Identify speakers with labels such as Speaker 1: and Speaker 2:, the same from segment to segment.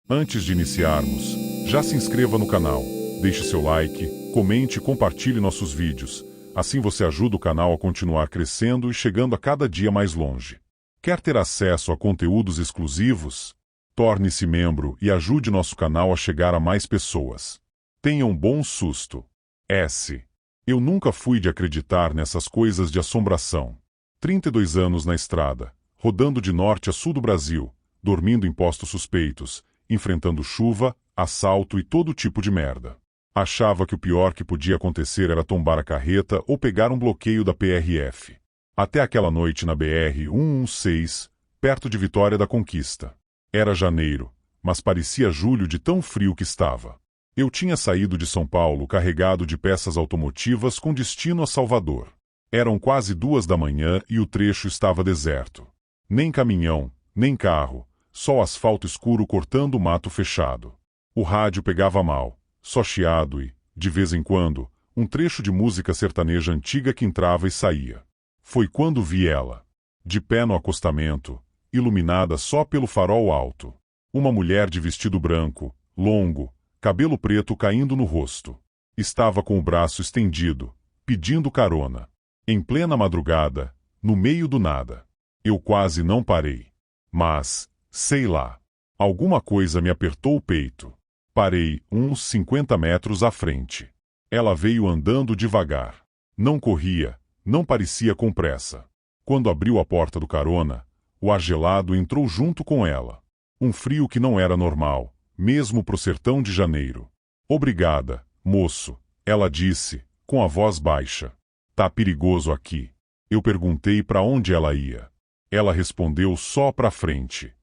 Speaker 1: Antes de iniciarmos, já se inscreva no canal, deixe seu like, comente e compartilhe nossos vídeos. Assim você ajuda o canal a continuar crescendo e chegando a cada dia mais longe. Quer ter acesso a conteúdos exclusivos? Torne-se membro e ajude nosso canal a chegar a mais pessoas. Tenha um bom susto. Eu nunca fui de acreditar nessas coisas de assombração. 32 anos na estrada, rodando de norte a sul do Brasil, dormindo em postos suspeitos, enfrentando chuva, assalto e todo tipo de merda. Achava que o pior que podia acontecer era tombar a carreta ou pegar um bloqueio da PRF. Até aquela noite na BR-116, perto de Vitória da Conquista. Era janeiro, mas parecia julho de tão frio que estava. Eu tinha saído de São Paulo carregado de peças automotivas com destino a Salvador. Eram quase 2 da manhã e o trecho estava deserto. Nem caminhão, nem carro, só asfalto escuro cortando o mato fechado. O rádio pegava mal, só chiado e, de vez em quando, um trecho de música sertaneja antiga que entrava e saía. Foi quando vi ela, de pé no acostamento, iluminada só pelo farol alto. Uma mulher de vestido branco, longo, cabelo preto caindo no rosto. Estava com o braço estendido, pedindo carona. Em plena madrugada, no meio do nada. Eu quase não parei. Mas, sei lá, alguma coisa me apertou o peito. Parei uns 50 metros à frente. Ela veio andando devagar. Não corria, não parecia com pressa. Quando abriu a porta do carona, o ar gelado entrou junto com ela. Um frio que não era normal, mesmo pro sertão de janeiro. Obrigada, moço, ela disse, com a voz baixa. Tá perigoso aqui. Eu perguntei para onde ela ia. Ela respondeu só pra frente.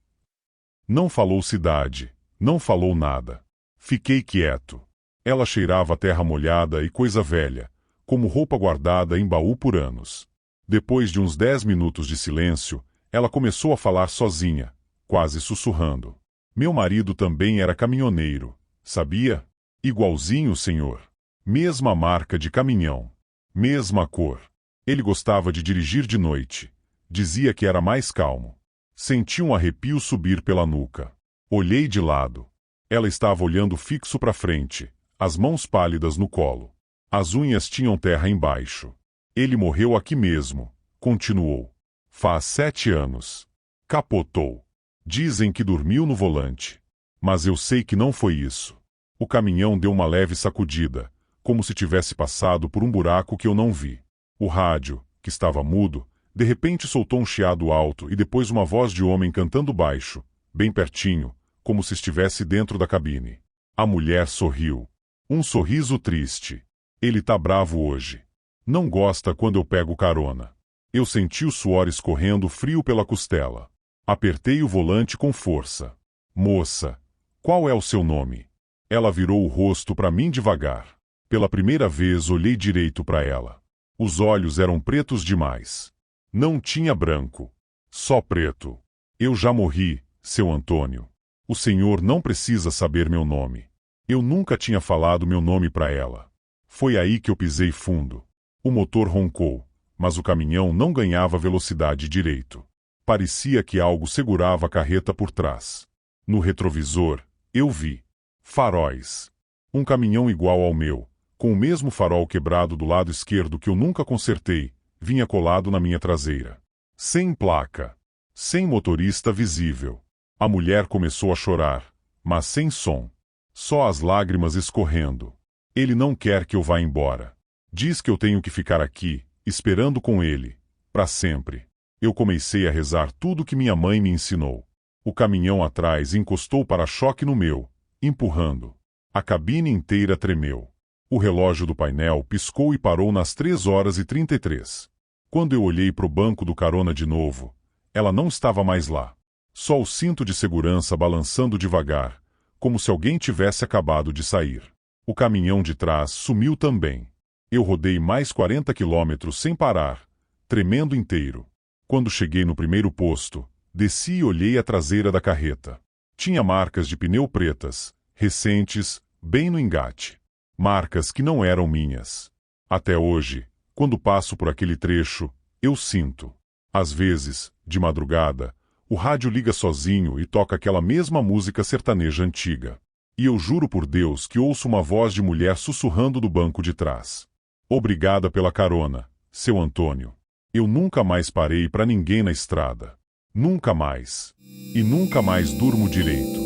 Speaker 1: Não falou cidade, não falou nada. Fiquei quieto. Ela cheirava terra molhada e coisa velha, como roupa guardada em baú por anos. Depois de uns 10 minutos de silêncio, ela começou a falar sozinha, quase sussurrando. Meu marido também era caminhoneiro, sabia? Igualzinho, senhor. Mesma marca de caminhão. Mesma cor. Ele gostava de dirigir de noite. Dizia que era mais calmo. Senti um arrepio subir pela nuca. Olhei de lado. Ela estava olhando fixo para frente, as mãos pálidas no colo. As unhas tinham terra embaixo. Ele morreu aqui mesmo, continuou. Faz 7 anos. Capotou. Dizem que dormiu no volante. Mas eu sei que não foi isso. O caminhão deu uma leve sacudida, como se tivesse passado por um buraco que eu não vi. O rádio, que estava mudo, de repente soltou um chiado alto e depois uma voz de homem cantando baixo, bem pertinho, como se estivesse dentro da cabine. A mulher sorriu. Um sorriso triste. Ele tá bravo hoje. Não gosta quando eu pego carona. Eu senti o suor escorrendo frio pela costela. Apertei o volante com força. Moça, qual é o seu nome? Ela virou o rosto para mim devagar. Pela primeira vez olhei direito para ela. Os olhos eram pretos demais. Não tinha branco. Só preto. Eu já morri, seu Antônio. O senhor não precisa saber meu nome. Eu nunca tinha falado meu nome para ela. Foi aí que eu pisei fundo. O motor roncou, mas o caminhão não ganhava velocidade direito. Parecia que algo segurava a carreta por trás. No retrovisor, eu vi faróis. Um caminhão igual ao meu, com o mesmo farol quebrado do lado esquerdo que eu nunca consertei, vinha colado na minha traseira. Sem placa. Sem motorista visível. A mulher começou a chorar, mas sem som. Só as lágrimas escorrendo. Ele não quer que eu vá embora. Diz que eu tenho que ficar aqui, esperando com ele, para sempre. Eu comecei a rezar tudo que minha mãe me ensinou. O caminhão atrás encostou o para-choque no meu, empurrando. A cabine inteira tremeu. O relógio do painel piscou e parou nas 3h33. Quando eu olhei para o banco do carona de novo, ela não estava mais lá. Só o cinto de segurança balançando devagar, como se alguém tivesse acabado de sair. O caminhão de trás sumiu também. Eu rodei mais 40 quilômetros sem parar, tremendo inteiro. Quando cheguei no primeiro posto, desci e olhei a traseira da carreta. Tinha marcas de pneu pretas, recentes, bem no engate. Marcas que não eram minhas. Até hoje, quando passo por aquele trecho, eu sinto. Às vezes, de madrugada, O rádio liga sozinho e toca aquela mesma música sertaneja antiga. E eu juro por Deus que ouço uma voz de mulher sussurrando do banco de trás. Obrigada pela carona, seu Antônio. Eu nunca mais parei para ninguém na estrada. Nunca mais. E nunca mais durmo direito.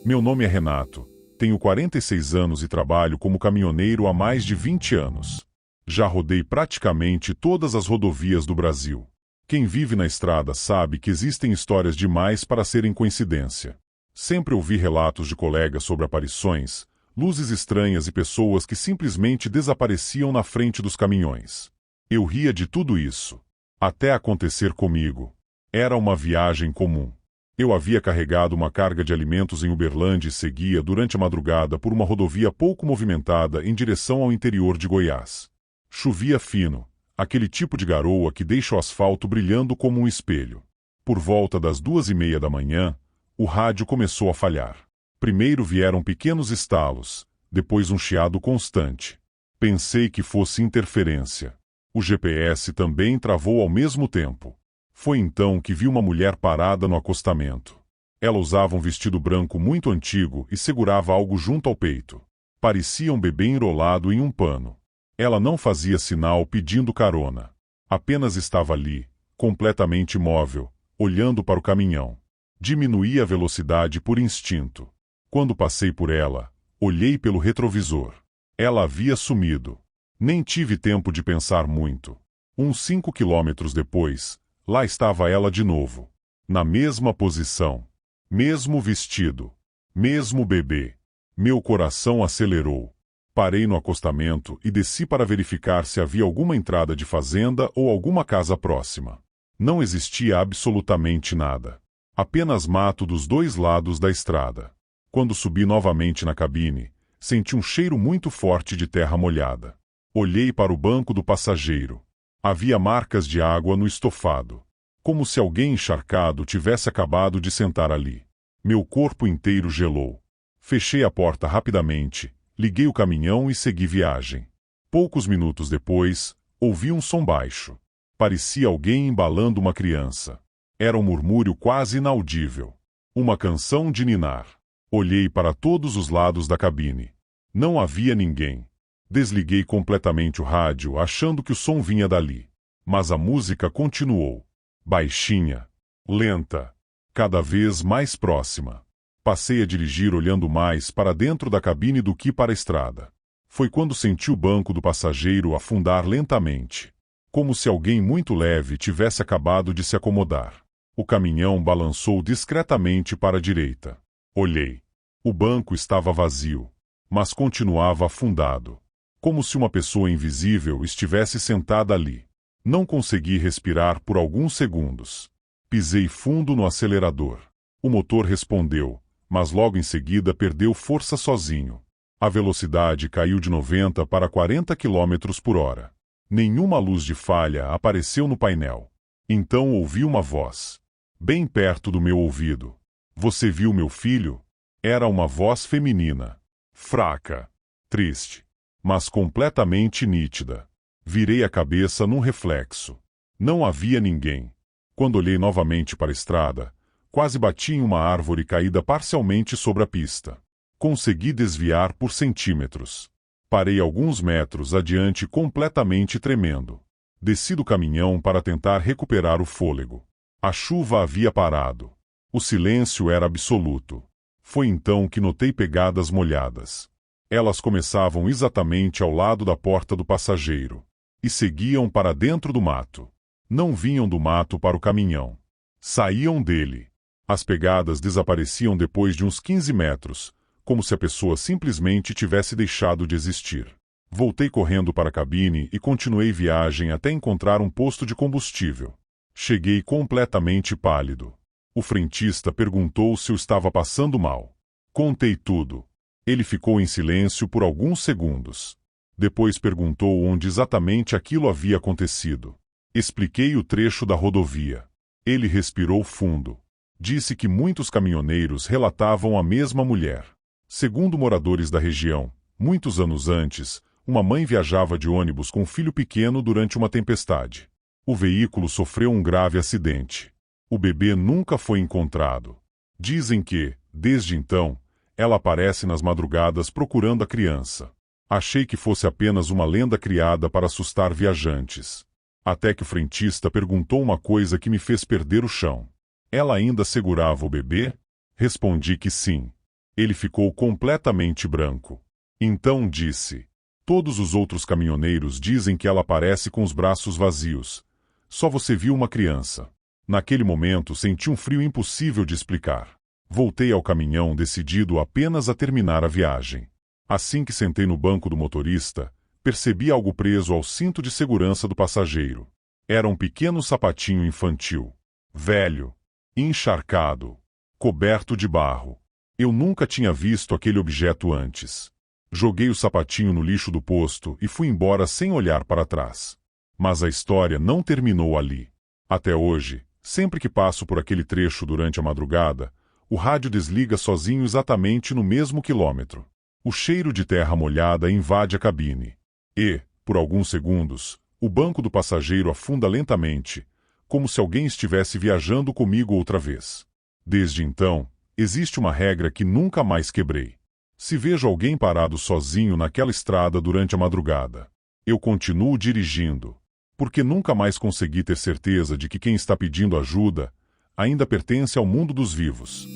Speaker 1: Meu nome é Renato, tenho 46 anos e trabalho como caminhoneiro há mais de 20 anos. Já rodei praticamente todas as rodovias do Brasil. Quem vive na estrada sabe que existem histórias demais para serem coincidência. Sempre ouvi relatos de colegas sobre aparições, luzes estranhas e pessoas que simplesmente desapareciam na frente dos caminhões. Eu ria de tudo isso. Até acontecer comigo. Era uma viagem comum. Eu havia carregado uma carga de alimentos em Uberlândia e seguia durante a madrugada por uma rodovia pouco movimentada em direção ao interior de Goiás. Chovia fino, aquele tipo de garoa que deixa o asfalto brilhando como um espelho. Por volta das 2:30 da manhã, o rádio começou a falhar. Primeiro vieram pequenos estalos, depois um chiado constante. Pensei que fosse interferência. O GPS também travou ao mesmo tempo. Foi então que vi uma mulher parada no acostamento. Ela usava um vestido branco muito antigo e segurava algo junto ao peito. Parecia um bebê enrolado em um pano. Ela não fazia sinal pedindo carona. Apenas estava ali, completamente imóvel, olhando para o caminhão. Diminuí a velocidade por instinto. Quando passei por ela, olhei pelo retrovisor. Ela havia sumido. Nem tive tempo de pensar muito. Uns 5 quilômetros depois, lá estava ela de novo. Na mesma posição. Mesmo vestido. Mesmo bebê. Meu coração acelerou. Parei no acostamento e desci para verificar se havia alguma entrada de fazenda ou alguma casa próxima. Não existia absolutamente nada. Apenas mato dos dois lados da estrada. Quando subi novamente na cabine, senti um cheiro muito forte de terra molhada. Olhei para o banco do passageiro. Havia marcas de água no estofado. Como se alguém encharcado tivesse acabado de sentar ali. Meu corpo inteiro gelou. Fechei a porta rapidamente, liguei o caminhão e segui viagem. Poucos minutos depois, ouvi um som baixo. Parecia alguém embalando uma criança. Era um murmúrio quase inaudível. Uma canção de ninar. Olhei para todos os lados da cabine. Não havia ninguém. Desliguei completamente o rádio, achando que o som vinha dali. Mas a música continuou. Baixinha. Lenta. Cada vez mais próxima. Passei a dirigir olhando mais para dentro da cabine do que para a estrada. Foi quando senti o banco do passageiro afundar lentamente. Como se alguém muito leve tivesse acabado de se acomodar. O caminhão balançou discretamente para a direita. Olhei. O banco estava vazio, mas continuava afundado. Como se uma pessoa invisível estivesse sentada ali. Não consegui respirar por alguns segundos. Pisei fundo no acelerador. O motor respondeu, mas logo em seguida perdeu força sozinho. A velocidade caiu de 90 para 40 km por hora. Nenhuma luz de falha apareceu no painel. Então ouvi uma voz. Bem perto do meu ouvido. Você viu meu filho? Era uma voz feminina. Fraca. Triste. Mas completamente nítida. Virei a cabeça num reflexo. Não havia ninguém. Quando olhei novamente para a estrada, quase bati em uma árvore caída parcialmente sobre a pista. Consegui desviar por centímetros. Parei alguns metros adiante completamente tremendo. Desci do caminhão para tentar recuperar o fôlego. A chuva havia parado. O silêncio era absoluto. Foi então que notei pegadas molhadas. Elas começavam exatamente ao lado da porta do passageiro. E seguiam para dentro do mato. Não vinham do mato para o caminhão. Saíam dele. As pegadas desapareciam depois de uns 15 metros, como se a pessoa simplesmente tivesse deixado de existir. Voltei correndo para a cabine e continuei viagem até encontrar um posto de combustível. Cheguei completamente pálido. O frentista perguntou se eu estava passando mal. Contei tudo. Ele ficou em silêncio por alguns segundos. Depois perguntou onde exatamente aquilo havia acontecido. Expliquei o trecho da rodovia. Ele respirou fundo. Disse que muitos caminhoneiros relatavam a mesma mulher. Segundo moradores da região, muitos anos antes, uma mãe viajava de ônibus com um filho pequeno durante uma tempestade. O veículo sofreu um grave acidente. O bebê nunca foi encontrado. Dizem que, desde então, ela aparece nas madrugadas procurando a criança. Achei que fosse apenas uma lenda criada para assustar viajantes. Até que o frentista perguntou uma coisa que me fez perder o chão. Ela ainda segurava o bebê? Respondi que sim. Ele ficou completamente branco. Então disse: todos os outros caminhoneiros dizem que ela aparece com os braços vazios. Só você viu uma criança. Naquele momento senti um frio impossível de explicar. Voltei ao caminhão decidido apenas a terminar a viagem. Assim que sentei no banco do motorista, percebi algo preso ao cinto de segurança do passageiro. Era um pequeno sapatinho infantil. Velho. Encharcado. Coberto de barro. Eu nunca tinha visto aquele objeto antes. Joguei o sapatinho no lixo do posto e fui embora sem olhar para trás. Mas a história não terminou ali. Até hoje, sempre que passo por aquele trecho durante a madrugada, o rádio desliga sozinho exatamente no mesmo quilômetro. O cheiro de terra molhada invade a cabine. E, por alguns segundos, o banco do passageiro afunda lentamente, como se alguém estivesse viajando comigo outra vez. Desde então, existe uma regra que nunca mais quebrei. Se vejo alguém parado sozinho naquela estrada durante a madrugada, eu continuo dirigindo, porque nunca mais consegui ter certeza de que quem está pedindo ajuda ainda pertence ao mundo dos vivos.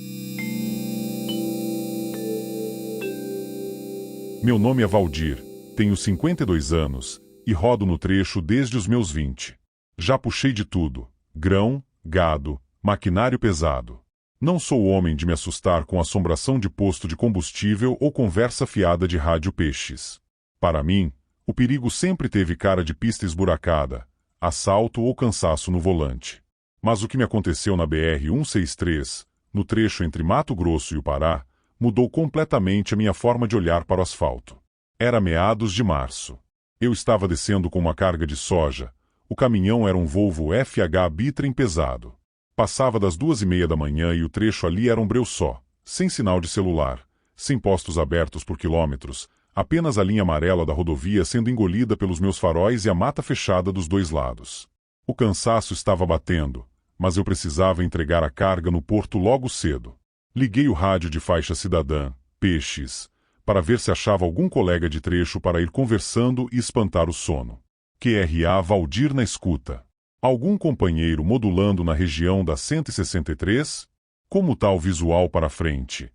Speaker 1: Meu nome é Valdir, tenho 52 anos e rodo no trecho desde os meus 20. Já puxei de tudo: grão, gado, maquinário pesado. Não sou homem de me assustar com assombração de posto de combustível ou conversa fiada de rádio peixes. Para mim, o perigo sempre teve cara de pista esburacada, assalto ou cansaço no volante. Mas o que me aconteceu na BR-163, no trecho entre Mato Grosso e o Pará, mudou completamente a minha forma de olhar para o asfalto. Era meados de março. Eu estava descendo com uma carga de soja. O caminhão era um Volvo FH Bitrem pesado. Passava das 2h30 da manhã e o trecho ali era um breu só, sem sinal de celular, sem postos abertos por quilômetros, apenas a linha amarela da rodovia sendo engolida pelos meus faróis e a mata fechada dos dois lados. O cansaço estava batendo, mas eu precisava entregar a carga no porto logo cedo. Liguei o rádio de faixa cidadã, PX, para ver se achava algum colega de trecho para ir conversando e espantar o sono. QRA Valdir na escuta. Algum companheiro modulando na região da 163? Como tal visual para frente?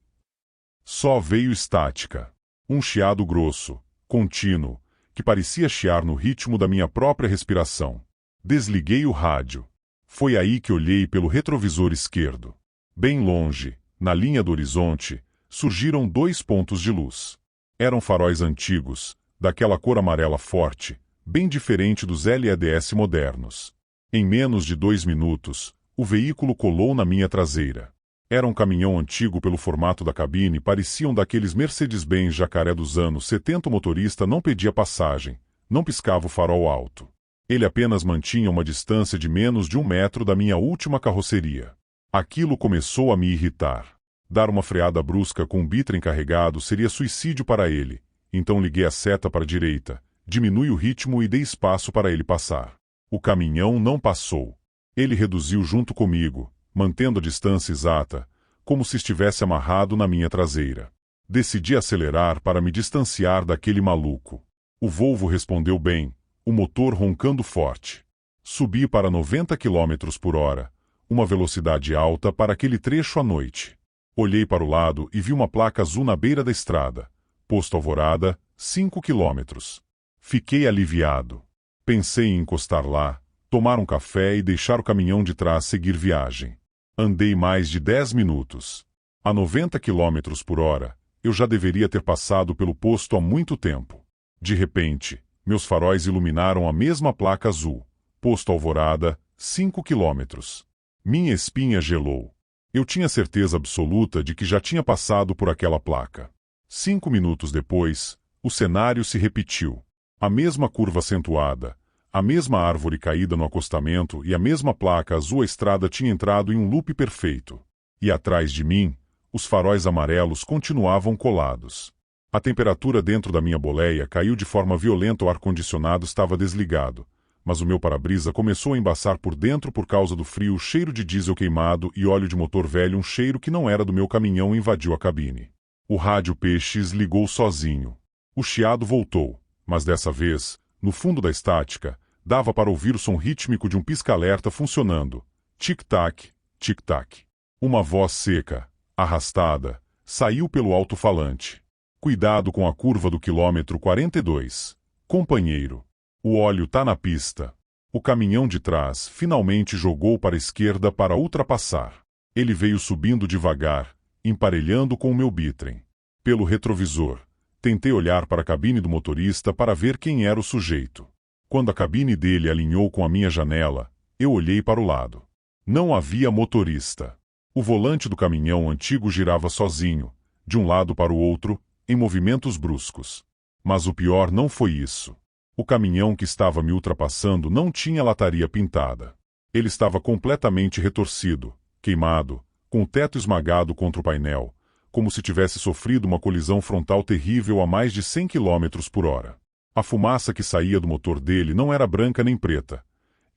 Speaker 1: Só veio estática. Um chiado grosso, contínuo, que parecia chiar no ritmo da minha própria respiração. Desliguei o rádio. Foi aí que olhei pelo retrovisor esquerdo. Bem longe, na linha do horizonte, surgiram 2 pontos de luz. Eram faróis antigos, daquela cor amarela forte, bem diferente dos LEDs modernos. Em menos de 2 minutos, o veículo colou na minha traseira. Era um caminhão antigo pelo formato da cabine, pareciam daqueles Mercedes-Benz jacaré dos anos 70. O motorista não pedia passagem, não piscava o farol alto. Ele apenas mantinha uma distância de menos de 1 metro da minha última carroceria. Aquilo começou a me irritar. Dar uma freada brusca com um Bitrem carregado seria suicídio para ele, então liguei a seta para a direita, diminui o ritmo e dei espaço para ele passar. O caminhão não passou. Ele reduziu junto comigo, mantendo a distância exata, como se estivesse amarrado na minha traseira. Decidi acelerar para me distanciar daquele maluco. O Volvo respondeu bem, o motor roncando forte. Subi para 90 km por hora, uma velocidade alta para aquele trecho à noite. Olhei para o lado e vi uma placa azul na beira da estrada. Posto Alvorada, 5 km. Fiquei aliviado. Pensei em encostar lá, tomar um café e deixar o caminhão de trás seguir viagem. Andei mais de 10 minutos. A 90 km por hora, eu já deveria ter passado pelo posto há muito tempo. De repente, meus faróis iluminaram a mesma placa azul. Posto Alvorada, 5 km. Minha espinha gelou. Eu tinha certeza absoluta de que já tinha passado por aquela placa. 5 minutos depois, o cenário se repetiu. A mesma curva acentuada, a mesma árvore caída no acostamento e a mesma placa azul. A estrada tinha entrado em um loop perfeito. E atrás de mim, os faróis amarelos continuavam colados. A temperatura dentro da minha boleia caiu de forma violenta. O ar-condicionado estava desligado, mas o meu para-brisa começou a embaçar por dentro por causa do frio, cheiro de diesel queimado e óleo de motor velho. Um cheiro que não era do meu caminhão invadiu a cabine. O rádio Peixes ligou sozinho. O chiado voltou, mas dessa vez, no fundo da estática, dava para ouvir o som rítmico de um pisca-alerta funcionando. Tic-tac, tic-tac. Uma voz seca, arrastada, saiu pelo alto-falante. Cuidado com a curva do quilômetro 42. Companheiro. O óleo tá na pista. O caminhão de trás finalmente jogou para a esquerda para ultrapassar. Ele veio subindo devagar, emparelhando com o meu bitrem. Pelo retrovisor, tentei olhar para a cabine do motorista para ver quem era o sujeito. Quando a cabine dele alinhou com a minha janela, eu olhei para o lado. Não havia motorista. O volante do caminhão antigo girava sozinho, de um lado para o outro, em movimentos bruscos. Mas o pior não foi isso. O caminhão que estava me ultrapassando não tinha lataria pintada. Ele estava completamente retorcido, queimado, com o teto esmagado contra o painel, como se tivesse sofrido uma colisão frontal terrível a mais de 100 km por hora. A fumaça que saía do motor dele não era branca nem preta.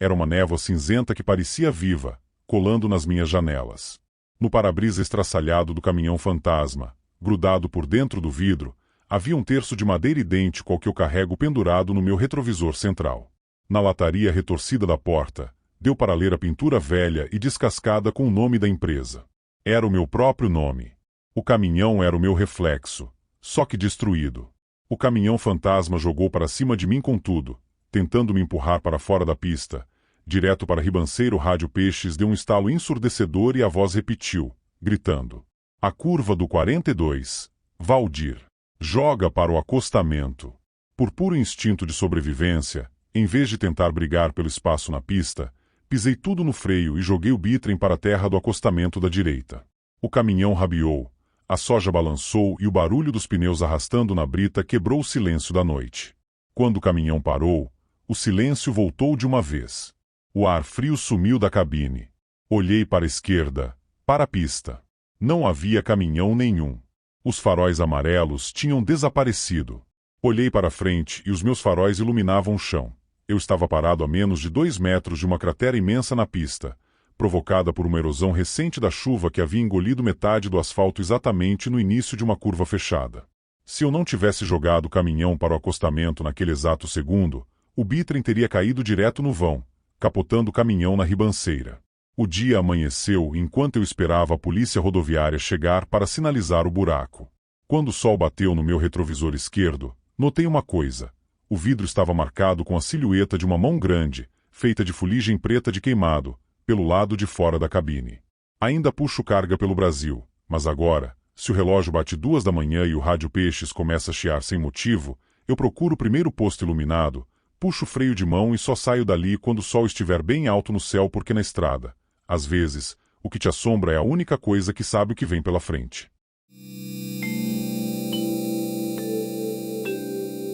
Speaker 1: Era uma névoa cinzenta que parecia viva, colando nas minhas janelas. No para-brisa estraçalhado do caminhão fantasma, grudado por dentro do vidro, havia um terço de madeira idêntico ao que eu carrego pendurado no meu retrovisor central. Na lataria retorcida da porta, deu para ler a pintura velha e descascada com o nome da empresa. Era o meu próprio nome. O caminhão era o meu reflexo, só que destruído. O caminhão fantasma jogou para cima de mim com tudo, tentando me empurrar para fora da pista. Direto para a ribanceira, o rádio Peixes deu um estalo ensurdecedor e a voz repetiu, gritando. A curva do 42. Valdir. Joga para o acostamento. Por puro instinto de sobrevivência, em vez de tentar brigar pelo espaço na pista, pisei tudo no freio e joguei o bitrem para a terra do acostamento da direita. O caminhão rabiou, a soja balançou e o barulho dos pneus arrastando na brita quebrou o silêncio da noite. Quando o caminhão parou, o silêncio voltou de uma vez. O ar frio sumiu da cabine. Olhei para a esquerda, para a pista. Não havia caminhão nenhum. Os faróis amarelos tinham desaparecido. Olhei para frente e os meus faróis iluminavam o chão. Eu estava parado a menos de 2 metros de uma cratera imensa na pista, provocada por uma erosão recente da chuva que havia engolido metade do asfalto exatamente no início de uma curva fechada. Se eu não tivesse jogado o caminhão para o acostamento naquele exato segundo, o bitrem teria caído direto no vão, capotando o caminhão na ribanceira. O dia amanheceu enquanto eu esperava a polícia rodoviária chegar para sinalizar o buraco. Quando o sol bateu no meu retrovisor esquerdo, notei uma coisa. O vidro estava marcado com a silhueta de uma mão grande, feita de fuligem preta de queimado, pelo lado de fora da cabine. Ainda puxo carga pelo Brasil, mas agora, se o relógio bate 2 da manhã e o rádio Peixes começa a chiar sem motivo, eu procuro o primeiro posto iluminado, puxo o freio de mão e só saio dali quando o sol estiver bem alto no céu, porque na estrada, às vezes, o que te assombra é a única coisa que sabe o que vem pela frente.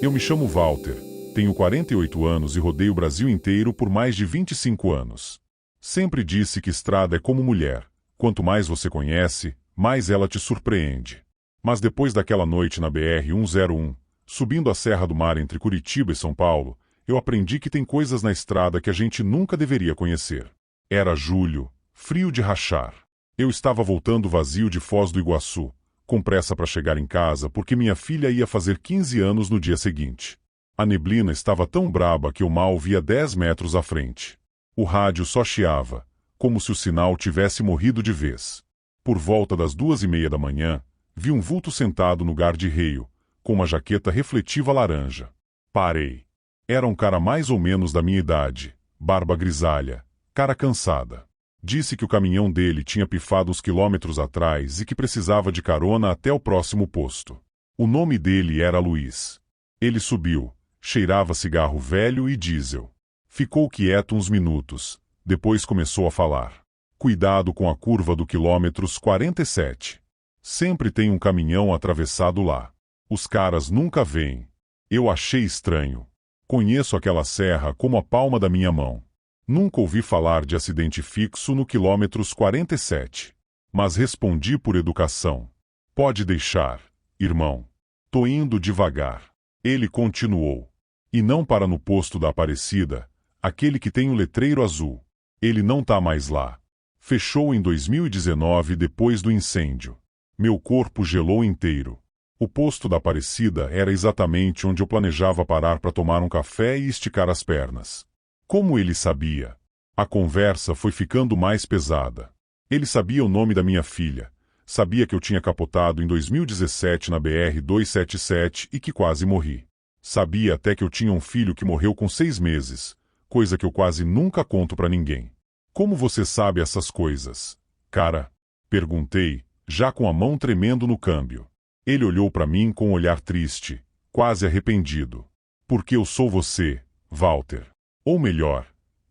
Speaker 1: Eu me chamo Walter, tenho 48 anos e rodei o Brasil inteiro por mais de 25 anos. Sempre disse que estrada é como mulher, quanto mais você conhece, mais ela te surpreende. Mas depois daquela noite na BR-101, subindo a Serra do Mar entre Curitiba e São Paulo, eu aprendi que tem coisas na estrada que a gente nunca deveria conhecer. Era julho, frio de rachar. Eu estava voltando vazio de Foz do Iguaçu, com pressa para chegar em casa porque minha filha ia fazer 15 anos no dia seguinte. A neblina estava tão braba que eu mal via 10 metros à frente. O rádio só chiava, como se o sinal tivesse morrido de vez. Por volta das 2:30 da manhã, vi um vulto sentado no guarda-reio, com uma jaqueta refletiva laranja. Parei. Era um cara mais ou menos da minha idade, barba grisalha, cara cansada. Disse que o caminhão dele tinha pifado uns quilômetros atrás e que precisava de carona até o próximo posto. O nome dele era Luiz. Ele subiu, cheirava cigarro velho e diesel. Ficou quieto uns minutos, depois começou a falar. Cuidado com a curva do quilômetros 47. Sempre tem um caminhão atravessado lá. Os caras nunca vêm. Eu achei estranho. Conheço aquela serra como a palma da minha mão. Nunca ouvi falar de acidente fixo no quilômetros 47. Mas respondi por educação. Pode deixar, irmão. Tô indo devagar. Ele continuou. E não para no posto da Aparecida, Aquele que tem o letreiro azul. Ele não tá mais lá. Fechou em 2019 depois do incêndio. Meu corpo gelou inteiro. O posto da Aparecida era exatamente onde eu planejava parar para tomar um café e esticar as pernas. Como ele sabia? A conversa foi ficando mais pesada. Ele sabia o nome da minha filha. Sabia que eu tinha capotado em 2017 na BR-277 e que quase morri. Sabia até que eu tinha um filho que morreu com 6 meses, coisa que eu quase nunca conto para ninguém. Como você sabe essas coisas, cara? Perguntei, já com a mão tremendo no câmbio. Ele olhou para mim com um olhar triste, quase arrependido. Porque eu sou você, Walter. Ou melhor,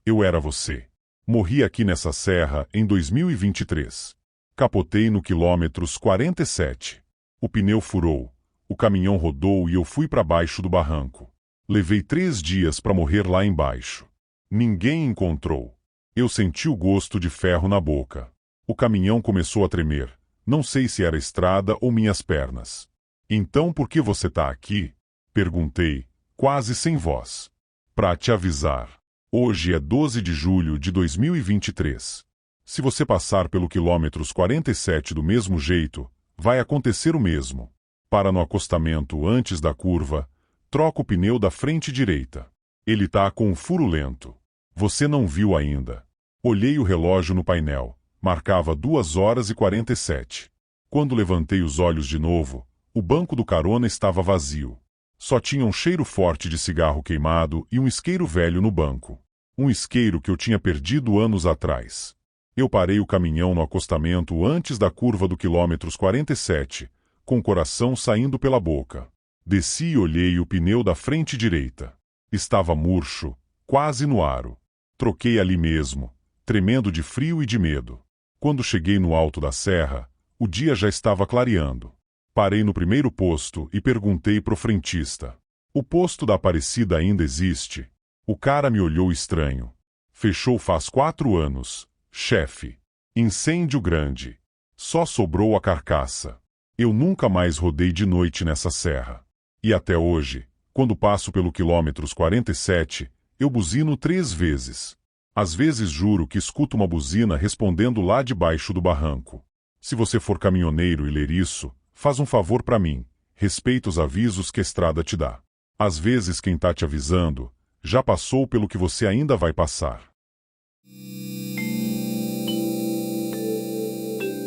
Speaker 1: eu era você. Morri aqui nessa serra em 2023. Capotei no quilômetros 47. O pneu furou, o caminhão rodou e eu fui para baixo do barranco. Levei 3 dias para morrer lá embaixo. Ninguém encontrou. Eu senti o gosto de ferro na boca. O caminhão começou a tremer. Não sei se era a estrada ou minhas pernas. Então por que você tá aqui? Perguntei, quase sem voz. Pra te avisar. Hoje é 12 de julho de 2023. Se você passar pelo quilômetros 47 do mesmo jeito, vai acontecer o mesmo. Para no acostamento antes da curva, troca o pneu da frente direita. Ele tá com um furo lento. Você não viu ainda. Olhei o relógio no painel. Marcava 2h47. Quando levantei os olhos de novo, o banco do carona estava vazio. Só tinha um cheiro forte de cigarro queimado e um isqueiro velho no banco. Um isqueiro que eu tinha perdido anos atrás. Eu parei o caminhão no acostamento antes da curva do quilômetros 47, com o coração saindo pela boca. Desci e olhei o pneu da frente direita. Estava murcho, quase no aro. Troquei ali mesmo, tremendo de frio e de medo. Quando cheguei no alto da serra, o dia já estava clareando. Parei no primeiro posto e perguntei pro frentista. O posto da Aparecida ainda existe? O cara me olhou estranho. Fechou faz 4 anos, chefe. Incêndio grande. Só sobrou a carcaça. Eu nunca mais rodei de noite nessa serra. E até hoje, quando passo pelo quilômetros 47, eu buzino 3 vezes. Às vezes juro que escuto uma buzina respondendo lá debaixo do barranco. Se você for caminhoneiro e ler isso, faz um favor para mim, respeita os avisos que a estrada te dá. Às vezes quem tá te avisando, já passou pelo que você ainda vai passar.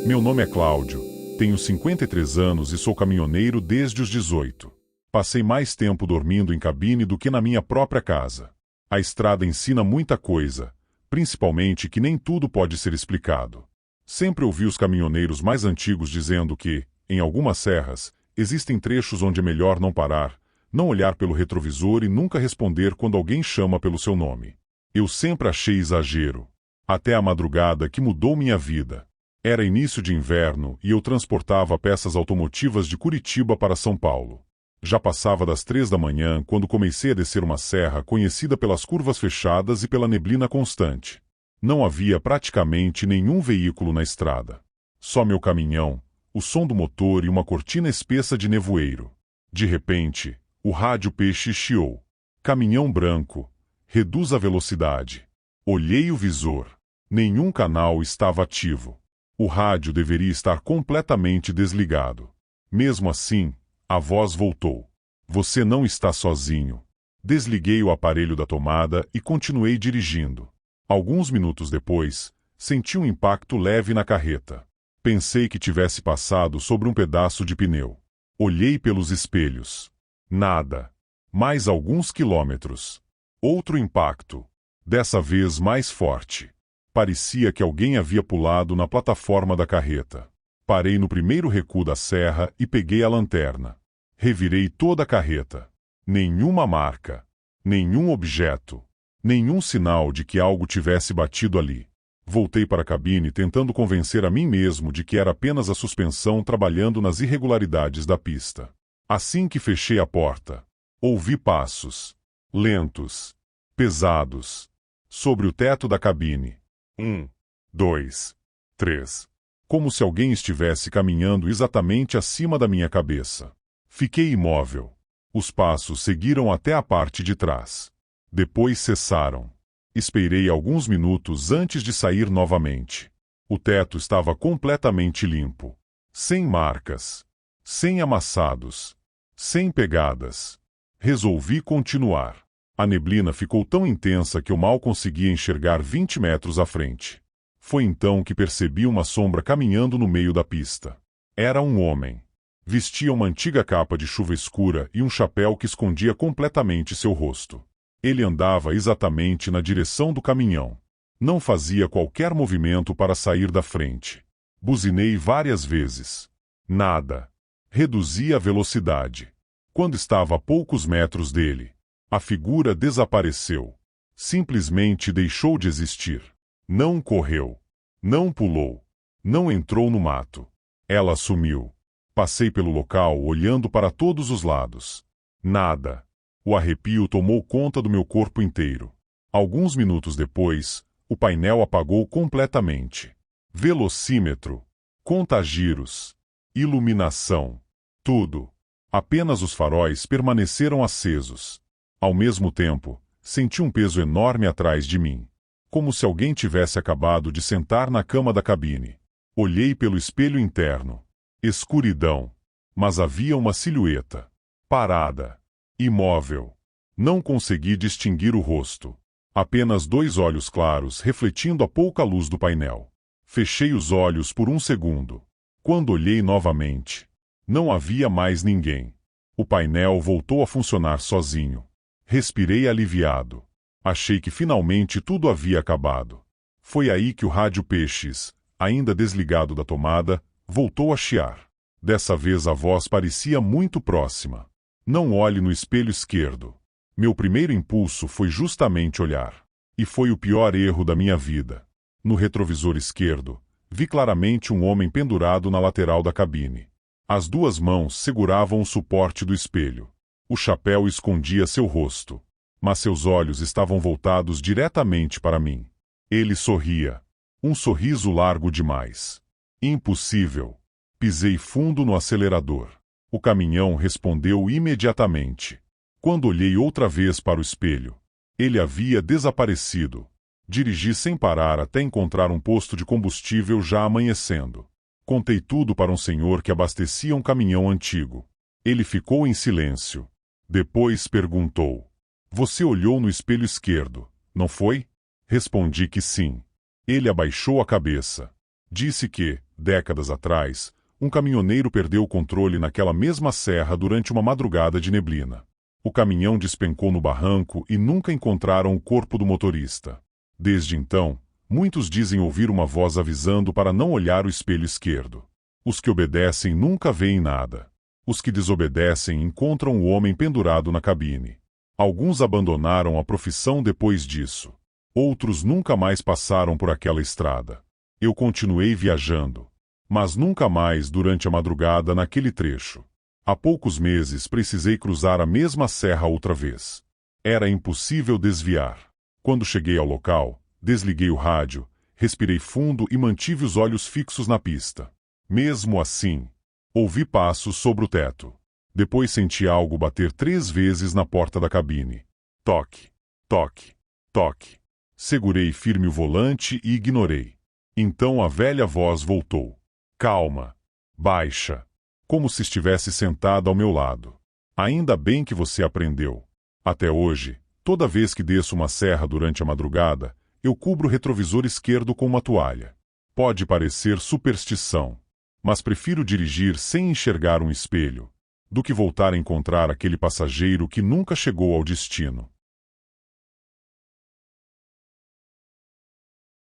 Speaker 1: Meu nome é Cláudio, tenho 53 anos e sou caminhoneiro desde os 18. Passei mais tempo dormindo em cabine do que na minha própria casa. A estrada ensina muita coisa, principalmente que nem tudo pode ser explicado. Sempre ouvi os caminhoneiros mais antigos dizendo que, em algumas serras, existem trechos onde é melhor não parar, não olhar pelo retrovisor e nunca responder quando alguém chama pelo seu nome. Eu sempre achei exagero. Até a madrugada que mudou minha vida. Era início de inverno e eu transportava peças automotivas de Curitiba para São Paulo. Já passava das 3 da manhã quando comecei a descer uma serra conhecida pelas curvas fechadas e pela neblina constante. Não havia praticamente nenhum veículo na estrada. Só meu caminhão, o som do motor e uma cortina espessa de nevoeiro. De repente, o rádio peixe chiou. Caminhão branco. Reduz a velocidade. Olhei o visor. Nenhum canal estava ativo. O rádio deveria estar completamente desligado. Mesmo assim, a voz voltou. Você não está sozinho. Desliguei o aparelho da tomada e continuei dirigindo. Alguns minutos depois, senti um impacto leve na carreta. Pensei que tivesse passado sobre um pedaço de pneu. Olhei pelos espelhos. Nada. Mais alguns quilômetros. Outro impacto. Dessa vez mais forte. Parecia que alguém havia pulado na plataforma da carreta. Parei no primeiro recuo da serra e peguei a lanterna. Revirei toda a carreta. Nenhuma marca. Nenhum objeto. Nenhum sinal de que algo tivesse batido ali. Voltei para a cabine tentando convencer a mim mesmo de que era apenas a suspensão trabalhando nas irregularidades da pista. Assim que fechei a porta, ouvi passos. Lentos. Pesados. Sobre o teto da cabine. 1, 2, 3. Como se alguém estivesse caminhando exatamente acima da minha cabeça. Fiquei imóvel. Os passos seguiram até a parte de trás. Depois cessaram. Esperei alguns minutos antes de sair novamente. O teto estava completamente limpo. Sem marcas. Sem amassados. Sem pegadas. Resolvi continuar. A neblina ficou tão intensa que eu mal conseguia enxergar 20 metros à frente. Foi então que percebi uma sombra caminhando no meio da pista. Era um homem. Vestia uma antiga capa de chuva escura e um chapéu que escondia completamente seu rosto. Ele andava exatamente na direção do caminhão. Não fazia qualquer movimento para sair da frente. Buzinei várias vezes. Nada. Reduzi a velocidade. Quando estava a poucos metros dele, a figura desapareceu. Simplesmente deixou de existir. Não correu. Não pulou. Não entrou no mato. Ela sumiu. Passei pelo local olhando para todos os lados. Nada. O arrepio tomou conta do meu corpo inteiro. Alguns minutos depois, o painel apagou completamente. Velocímetro, contagiros, iluminação, tudo. Apenas os faróis permaneceram acesos. Ao mesmo tempo, senti um peso enorme atrás de mim. Como se alguém tivesse acabado de sentar na cama da cabine. Olhei pelo espelho interno. Escuridão. Mas havia uma silhueta. Parada. Imóvel. Não consegui distinguir o rosto. Apenas 2 olhos claros refletindo a pouca luz do painel. Fechei os olhos por um segundo. Quando olhei novamente, não havia mais ninguém. O painel voltou a funcionar sozinho. Respirei aliviado. Achei que finalmente tudo havia acabado. Foi aí que o rádio Peixes, ainda desligado da tomada, voltou a chiar. Dessa vez a voz parecia muito próxima. Não olhe no espelho esquerdo. Meu primeiro impulso foi justamente olhar. E foi o pior erro da minha vida. No retrovisor esquerdo, vi claramente um homem pendurado na lateral da cabine. As 2 mãos seguravam o suporte do espelho. O chapéu escondia seu rosto. Mas seus olhos estavam voltados diretamente para mim. Ele sorria. Um sorriso largo demais. Impossível. Pisei fundo no acelerador. O caminhão respondeu imediatamente. Quando olhei outra vez para o espelho, ele havia desaparecido. Dirigi sem parar até encontrar um posto de combustível já amanhecendo. Contei tudo para um senhor que abastecia um caminhão antigo. Ele ficou em silêncio. Depois perguntou: "Você olhou no espelho esquerdo, não foi?" Respondi que sim. Ele abaixou a cabeça. Disse que, décadas atrás, um caminhoneiro perdeu o controle naquela mesma serra durante uma madrugada de neblina. O caminhão despencou no barranco e nunca encontraram o corpo do motorista. Desde então, muitos dizem ouvir uma voz avisando para não olhar o espelho esquerdo. Os que obedecem nunca veem nada. Os que desobedecem encontram o homem pendurado na cabine. Alguns abandonaram a profissão depois disso. Outros nunca mais passaram por aquela estrada. Eu continuei viajando. Mas nunca mais durante a madrugada naquele trecho. Há poucos meses precisei cruzar a mesma serra outra vez. Era impossível desviar. Quando cheguei ao local, desliguei o rádio, respirei fundo e mantive os olhos fixos na pista. Mesmo assim, ouvi passos sobre o teto. Depois senti algo bater 3 vezes na porta da cabine. Toque, toque, toque. Segurei firme o volante e ignorei. Então a velha voz voltou. Calma. Baixa. Como se estivesse sentada ao meu lado. Ainda bem que você aprendeu. Até hoje, toda vez que desço uma serra durante a madrugada, eu cubro o retrovisor esquerdo com uma toalha. Pode parecer superstição, mas prefiro dirigir sem enxergar um espelho, do que voltar a encontrar aquele passageiro que nunca chegou ao destino.